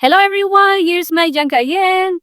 Hello everyone, here's my Janka again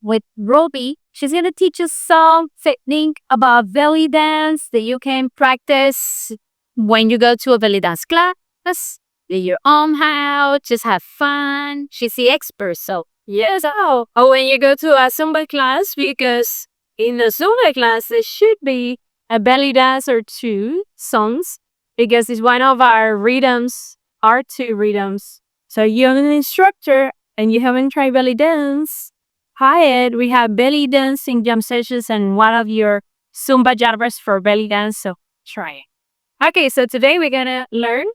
with Roby. She's gonna teach us some technique about belly dance that you can practice when you go to a belly dance class. Do your own house, just have fun. She's the expert, so yes. Or when you go to a Zumba class, because in the Zumba class there should be a belly dance or two songs because it's one of our rhythms, our two rhythms. So you're an instructor and you haven't tried belly dance. Hi Ed, we have belly dancing jam sessions and one of your Zumba jobbers for belly dance, so try it. Okay, so today we're gonna learn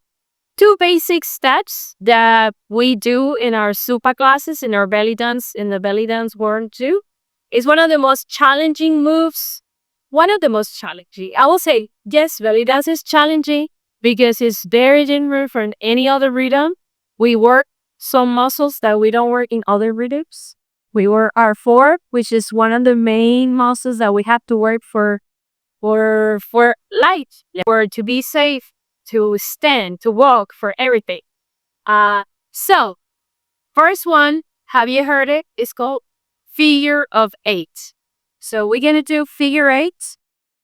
two basic steps that we do in our Zumba classes, in our belly dance, in the belly dance world too. It's one of the most challenging moves. One of the most challenging. I will say, yes, belly dance is challenging because it's very different from any other rhythm. We work some muscles that we don't work in other rhythms. We work our core, which is one of the main muscles that we have to work for life, for to be safe, to stand, to walk, for everything. So first one, have you heard it? It's called figure of eight. So we're gonna do figure eight.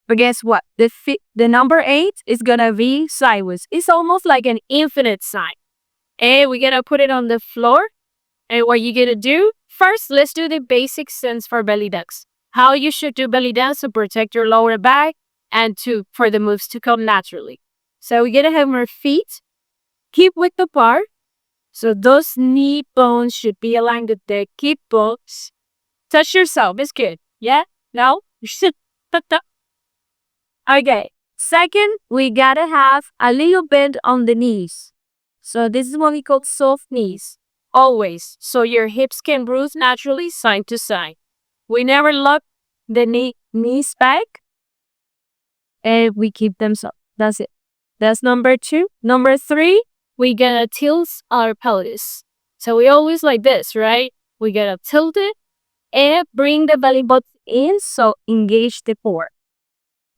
But guess what? The number 8 is gonna be sideways. It's almost like an infinite sign. And we're gonna put it on the floor. And what you're gonna do, first, let's do the basic sense for belly dance. How you should do belly dance to protect your lower back and for the moves to come naturally. So we're gonna have our feet hip width apart. So those knee bones should be aligned with the hip bones. Touch yourself, it's good. Yeah? No? You should. Okay. Second, we gotta have a little bend on the knees. So this is what we call soft knees. Always. So your hips can bruise naturally side to side. We never lock the knees back and we keep them soft. That's it. That's number 2. Number 3, we gotta tilt our pelvis. So we always like this, right? We gotta tilt it and bring the belly button in, so engage the core.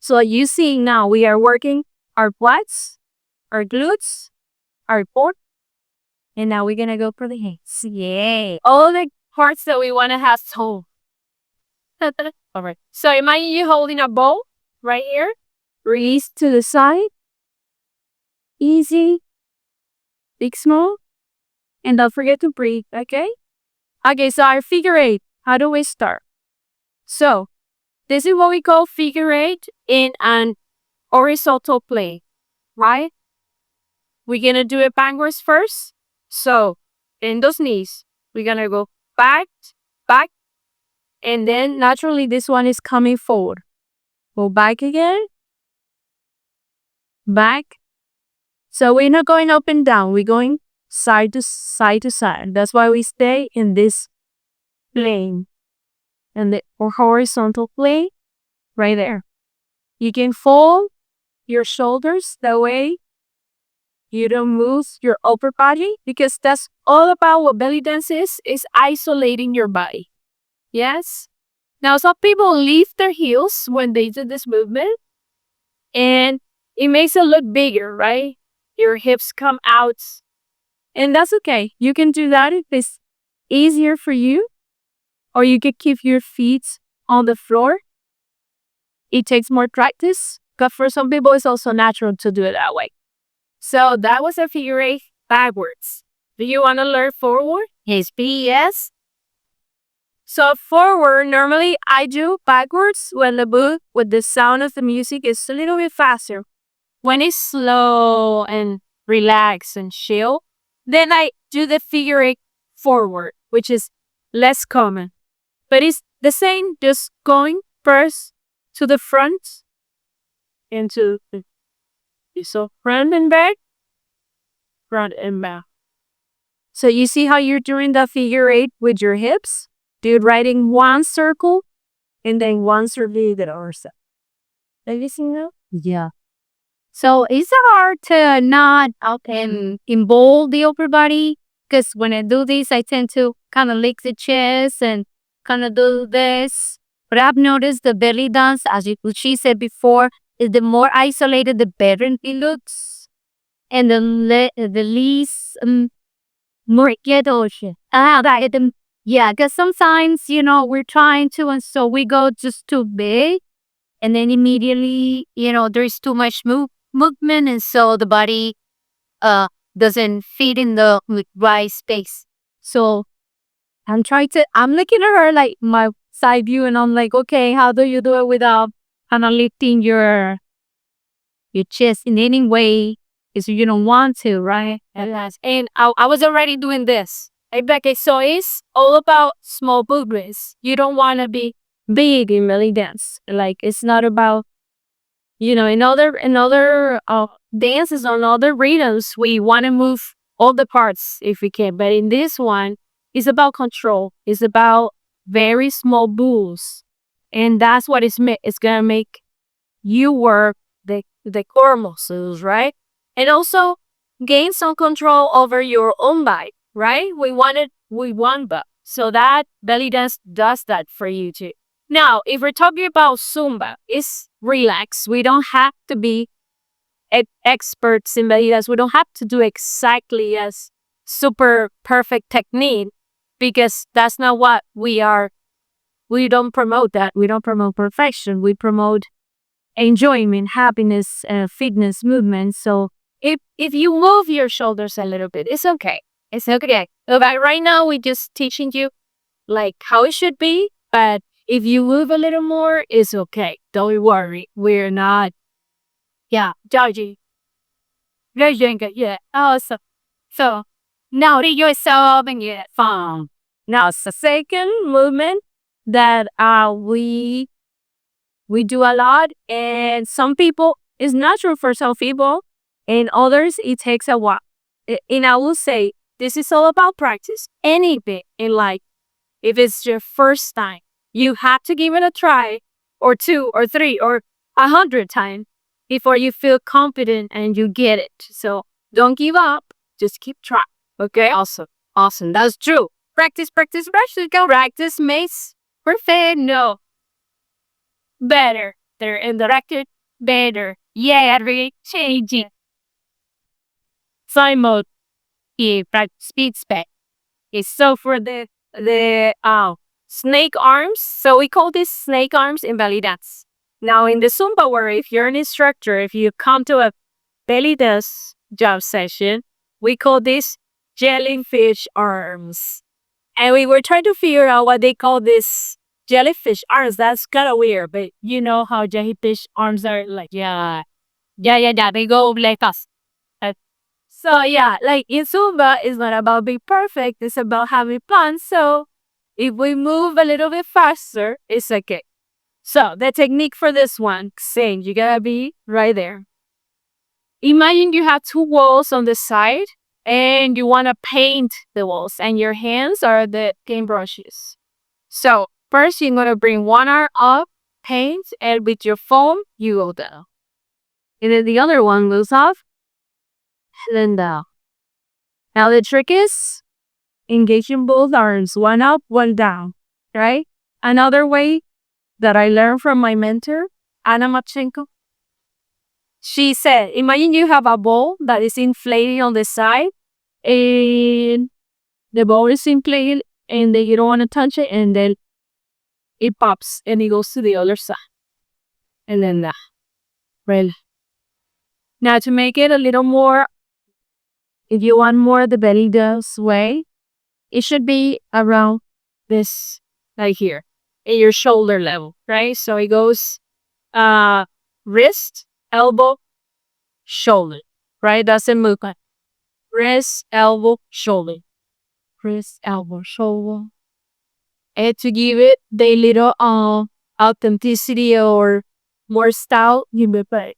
So you see now we are working our quads, our glutes, our core, and now we're gonna go for the hands. Yay! All the parts that we wanna have toned. All right. So imagine you holding a bowl right here. Release to the side. Easy. Big small. And don't forget to breathe, okay? Okay, so our figure 8. How do we start? So this is what we call figure 8 in an horizontal plane, right? We're gonna do it backwards first. So in those knees, we're gonna go back, back, and then naturally this one is coming forward. Go back again, back. So we're not going up and down, we're going side to side to side. That's why we stay in this plane, and the horizontal plane right there. You can fold your shoulders that way you don't move your upper body, because that's all about what belly dance is isolating your body. Yes? Now, some people lift their heels when they do this movement, and it makes it look bigger, right? Your hips come out, and that's okay. You can do that if it's easier for you, or you can keep your feet on the floor. It takes more practice, but for some people, it's also natural to do it that way. So that was a figure 8 backwards. Do you want to learn forward? Yes. So forward, normally I do backwards when the sound of the music is a little bit faster. When it's slow and relaxed and chill, then I do the figure 8 forward, which is less common. But it's the same, just going first to the front into the so front and back, front and back. So you see how you're doing the figure 8 with your hips? Do it right in one circle and then one circle the other side. Have you seen that? Yeah. So it's hard to not involve the upper body, because when I do this, I tend to kind of lick the chest and kind of do this. But I've noticed the belly dance, as she said before, is the more isolated, the better it looks. And the least More quietos. Yeah, because sometimes, we're trying to, and so we go just too big, and then immediately, there's too much movement, and so the body uh doesn't fit in the right space. So I'm looking at her like my side view, and I'm like, okay, how do you do it without kind of lifting your chest in any way? Because you don't want to, right? Yes. And I was already doing this. Okay, so it's all about small movements. You don't want to be big in belly dance. Like, it's not about, in other dances, on other rhythms, we want to move all the parts if we can. But in this one, it's about control. It's about very small moves. And that's what it's going to make you work the core muscles, right? And also gain some control over your own body, right? We want that. So that belly dance does that for you too. Now, if we're talking about Zumba, it's relax. We don't have to be experts in belly dance. We don't have to do exactly as super perfect technique because that's not what we are. We don't promote that. We don't promote perfection. We promote enjoyment, happiness, fitness, movement. So if you move your shoulders a little bit, it's okay. It's okay. But right now, we're just teaching you like how it should be. But if you move a little more, it's okay. Don't worry. We're not. Yeah, judging. Yeah. Oh, so now that you're solving it, fine. Now, it's the second movement that we do a lot, and some people it's natural for some people, and others it takes a while. And I will say this is all about practice. Anything in life, if it's your first time, you have to give it a try, or two, or three, or 100 times before you feel confident and you get it. So don't give up. Just keep trying. Okay. Awesome. Awesome. That's true. Practice, practice, practice. Go. Practice makes perfect. No, better. They're interacted better. Yeah, really changing. Side mode. Yeah, speed spec. Okay, so for the snake arms, so we call this snake arms in belly dance. Now in the Zumba, where if you're an instructor, if you come to a belly dance job session, we call this jellyfish arms. And we were trying to figure out what they call this jellyfish arms. That's kind of weird, but you know how jellyfish arms are like, yeah, yeah, yeah, yeah. They go like us. Uh, So yeah, like in Zumba, it's not about being perfect. It's about having fun. So if we move a little bit faster, it's okay. So the technique for this one, same. You gotta be right there. Imagine you have two walls on the side and you want to paint the walls and your hands are the paintbrushes. So first you're going to bring one arm up, paint, and with your phone, you go down. And then the other one goes up and then down. Now the trick is engaging both arms, one up, one down, right? Another way that I learned from my mentor, Anna Matchenko, she said, imagine you have a ball that is inflated on the side and the ball is inflated and then you don't want to touch it and then it pops and it goes to the other side. And then that. Right. Now to make it a little more, if you want more the belly dance way, it should be around this, like here, in your shoulder level, right? So it goes wrist, elbow, shoulder, right? That's the movement. Wrist, elbow, shoulder. Wrist, elbow, shoulder. And to give it the little authenticity or more style, you may put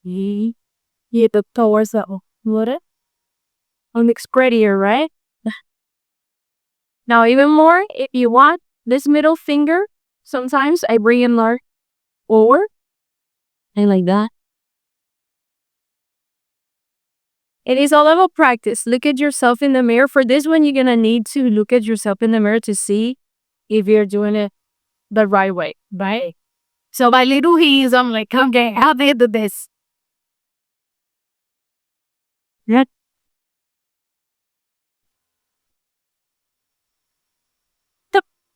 the towards the what? On it's prettier, right? Now even more, if you want this middle finger, sometimes I bring it more over and like that. It is all about practice. Look at yourself in the mirror. For this one, you're gonna need to look at yourself in the mirror to see if you're doing it the right way, right? So by little hints, I'm like, okay, how do I do this? Yeah.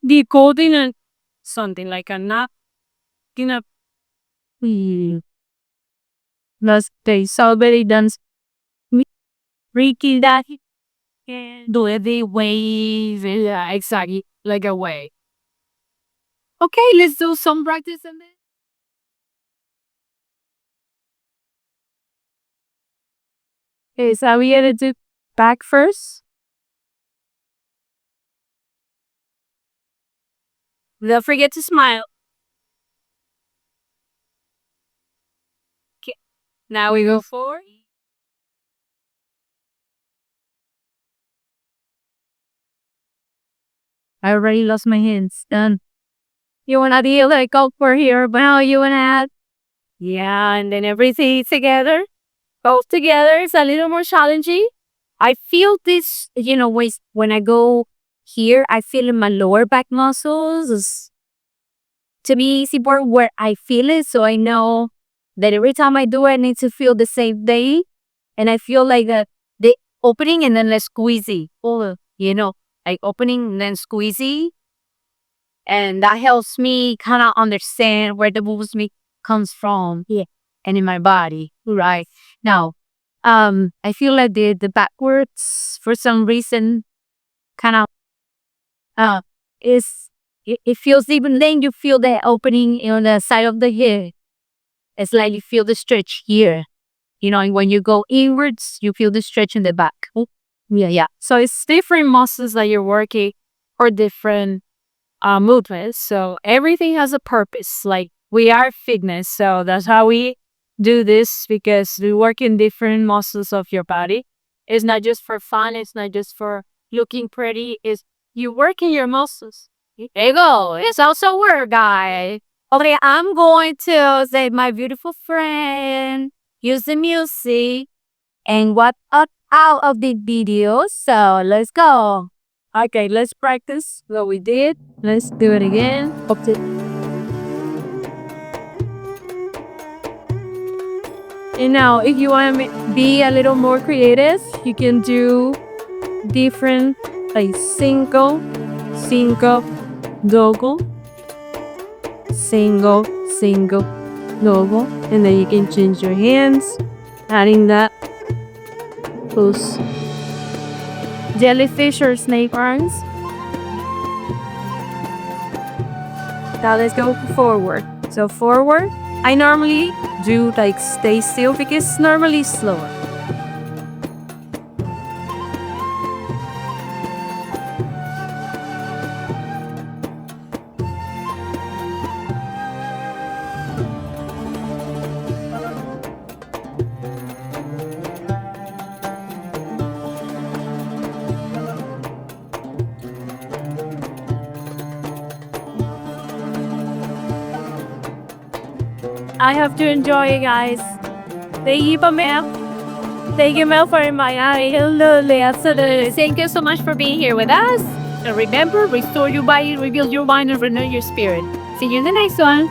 decoding and something like a nap in a last day. So very dance. Ricky that he can do the waves. Yeah, exactly. Like a way. Okay, let's do some practice and then. Okay, so we gotta do back first. Don't forget to smile. Okay. Now we go forward. I already lost my hands. Done. You wanna deal like go for here, but now you wanna add. Yeah, and then everything together. Both together is a little more challenging. I feel this, when I go here, I feel in my lower back muscles. To me, it's important where I feel it, so I know that every time I do it, I need to feel the same day. And I feel like the opening and then the squeezy. Like opening and then squeezy. And that helps me kind of understand where the movement comes from. Yeah. And in my body. Right. Now, I feel like the backwards for some reason kind of is it feels even then you feel the opening on the side of the head. It's like you feel the stretch here. And when you go inwards, you feel the stretch in the back. Oh, yeah, yeah. So it's different muscles that you're working or different movements. So everything has a purpose. Like we are fitness, so that's how we do this because we work in different muscles of your body. It's not just for fun. It's not just for looking pretty. It's you work in your muscles. There you go. It's also work, guys. Okay, I'm going to say my beautiful friend use the music and what out of the video. So let's go. Okay, let's practice what we did. Let's do it again. And now, if you want to be a little more creative, you can do different, like single, double, single, double. And then you can change your hands, adding that. Those jellyfish or snake arms. Now let's go forward. So forward, I normally do like stay still because it's normally slower. I have to enjoy it, guys. Thank you, Pamela. Thank you, Mel, for inviting me. Absolutely, absolutely. Thank you so much for being here with us. And remember, restore your body, rebuild your mind, and renew your spirit. See you in the next one.